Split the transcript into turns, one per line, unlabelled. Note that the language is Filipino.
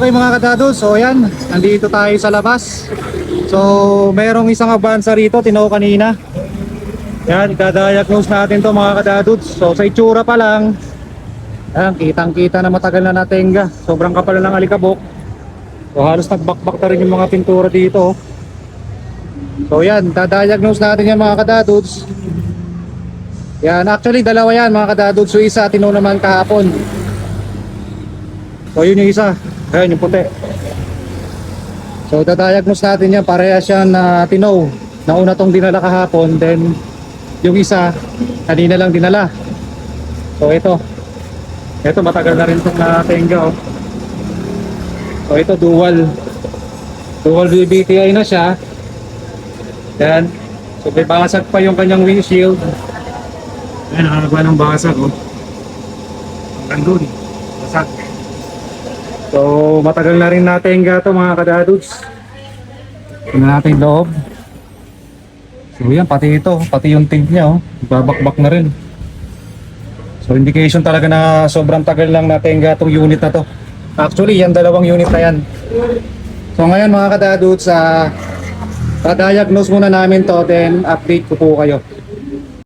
Okay mga kadado, so yan, nandito tayo sa labas. So merong isang Avanza rito, tinaw kanina. Yan, i-diagnose natin to mga kadadods. So sa itsura pa lang, yan, kitang kita na matagal na natenga. Sobrang kapal na ng alikabok. So halos nagbakbak na rin yung mga pintura dito. So yan, diagnose natin yan mga kadadods. Yan, actually dalawa yan mga kadadods. So isa, tinaw naman kahapon. So yun yung isa, ayan yung puti. So diagnose natin yan, pareha siya na tinaw. Nauna tong dinala kahapon, then yung isa kanina lang dinala. So ito matagal na rin itong natenga oh. So ito dual BBTI na siya. Yan, so may basag pa yung kanyang windshield. Ayan, nakagawa ng basag oh. Hanggang dun, basag. So matagal na rin natenga to mga kadadods. Tingnan natin loob. So yan, pati ito, pati yung tint niya oh, babakbak na rin. So indication talaga na sobrang tagal lang natenga tong unit na to. Actually yan, dalawang unit na yan. So ngayon mga kadadods, diagnose muna namin to, then update ko po kayo.